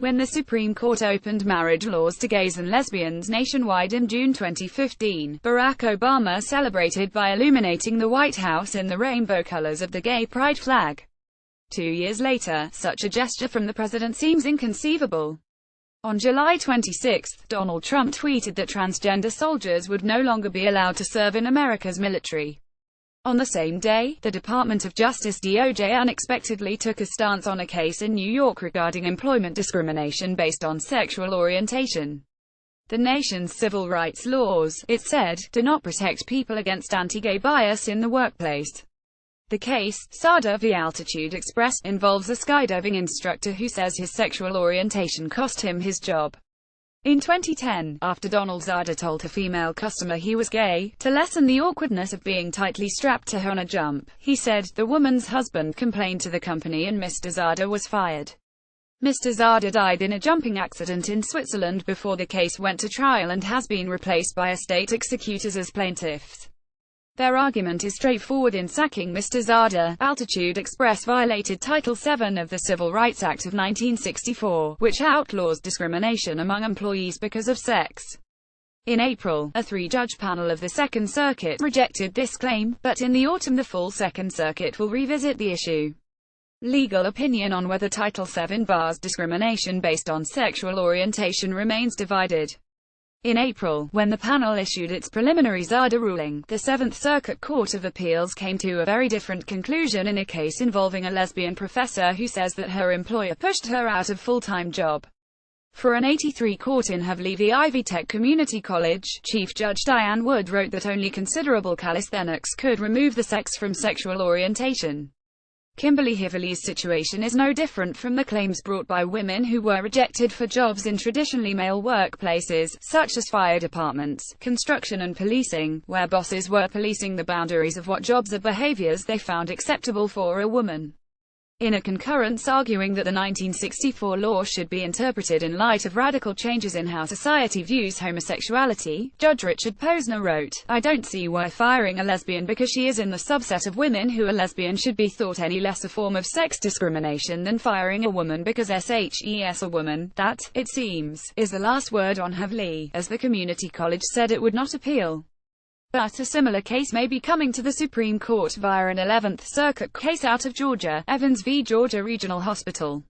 When the Supreme Court opened marriage laws to gays and lesbians nationwide in June 2015, Barack Obama celebrated by illuminating the White House in the rainbow colors of the gay pride flag. 2 years later, such a gesture from the president seems inconceivable. On July 26, Donald Trump tweeted that transgender soldiers would no longer be allowed to serve in America's military. On the same day, the Department of Justice (DOJ) unexpectedly took a stance on a case in New York regarding employment discrimination based on sexual orientation. The nation's civil rights laws, it said, do not protect people against anti-gay bias in the workplace. The case, Sada v. Altitude Express, involves a skydiving instructor who says his sexual orientation cost him his job. In 2010, after Donald Zada told a female customer he was gay, to lessen the awkwardness of being tightly strapped to her on a jump, he said, the woman's husband complained to the company and Mr. Zada was fired. Mr. Zada died in a jumping accident in Switzerland before the case went to trial and has been replaced by state executors as plaintiffs. Their argument is straightforward in sacking Mr. Zada. Altitude Express violated Title VII of the Civil Rights Act of 1964, which outlaws discrimination among employees because of sex. In April, a three-judge panel of the Second Circuit rejected this claim, but in the autumn the full Second Circuit will revisit the issue. Legal opinion on whether Title VII bars discrimination based on sexual orientation remains divided. In April, when the panel issued its preliminary Zada ruling, the Seventh Circuit Court of Appeals came to a very different conclusion in a case involving a lesbian professor who says that her employer pushed her out of full-time job. For an 83 court in Havli v. Ivy Tech Community College, Chief Judge Diane Wood wrote that only considerable calisthenics could remove the sex from sexual orientation. Kimberly Hively's situation is no different from the claims brought by women who were rejected for jobs in traditionally male workplaces, such as fire departments, construction and policing, where bosses were policing the boundaries of what jobs or behaviors they found acceptable for a woman. In a concurrence arguing that the 1964 law should be interpreted in light of radical changes in how society views homosexuality, Judge Richard Posner wrote, I don't see why firing a lesbian because she is in the subset of women who are lesbian should be thought any less a form of sex discrimination than firing a woman because SHES a woman. That, it seems, is the last word on Havli, as the community college said it would not appeal. But a similar case may be coming to the Supreme Court via an 11th Circuit case out of Georgia, Evans v. Georgia Regional Hospital.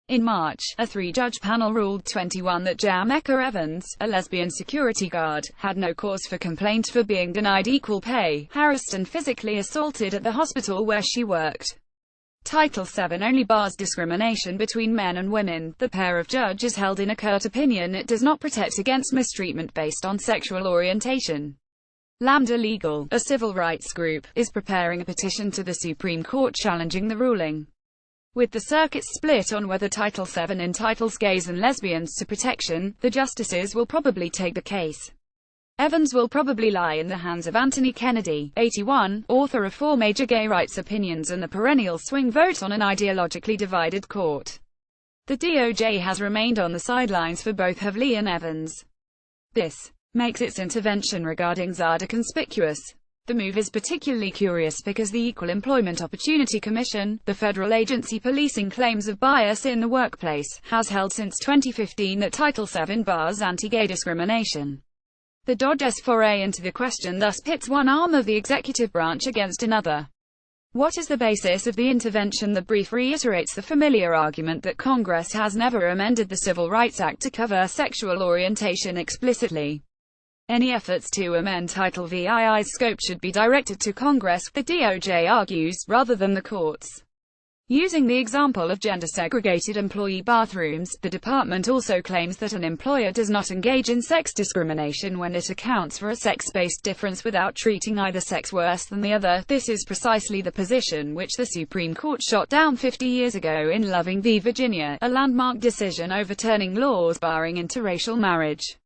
In March, a three-judge panel ruled 21 that Jamaica Evans, a lesbian security guard, had no cause for complaint for being denied equal pay, harassed and physically assaulted at the hospital where she worked. Title VII only bars discrimination between men and women. The pair of judges held in a curt opinion it does not protect against mistreatment based on sexual orientation. Lambda Legal, a civil rights group, is preparing a petition to the Supreme Court challenging the ruling. With the circuit split on whether Title VII entitles gays and lesbians to protection, the justices will probably take the case. Evans will probably lie in the hands of Anthony Kennedy, 81, author of 4 major gay rights opinions and the perennial swing vote on an ideologically divided court. The DOJ has remained on the sidelines for both Havli and Evans. This makes its intervention regarding Zada conspicuous. The move is particularly curious because the Equal Employment Opportunity Commission, the federal agency policing claims of bias in the workplace, has held since 2015 that Title VII bars anti-gay discrimination. The DOJ's foray into the question thus pits one arm of the executive branch against another. What is the basis of the intervention? The brief reiterates the familiar argument that Congress has never amended the Civil Rights Act to cover sexual orientation explicitly. Any efforts to amend Title VII's scope should be directed to Congress, the DOJ argues, rather than the courts. Using the example of gender-segregated employee bathrooms, the department also claims that an employer does not engage in sex discrimination when it accounts for a sex-based difference without treating either sex worse than the other. This is precisely the position which the Supreme Court shot down 50 years ago in Loving v. Virginia, a landmark decision overturning laws barring interracial marriage.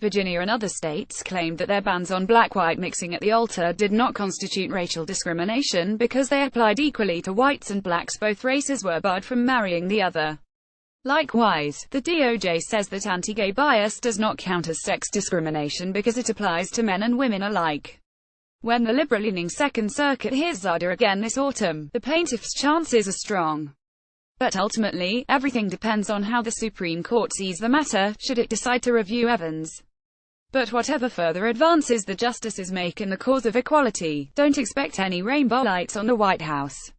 Virginia and other states claimed that their bans on black-white mixing at the altar did not constitute racial discrimination because they applied equally to whites and blacks. Both races were barred from marrying the other. Likewise, the DOJ says that anti-gay bias does not count as sex discrimination because it applies to men and women alike. When the liberal-leaning Second Circuit hears Zada again this autumn, the plaintiff's chances are strong. But ultimately, everything depends on how the Supreme Court sees the matter, should it decide to review Evans. But whatever further advances the justices make in the cause of equality, don't expect any rainbow lights on the White House.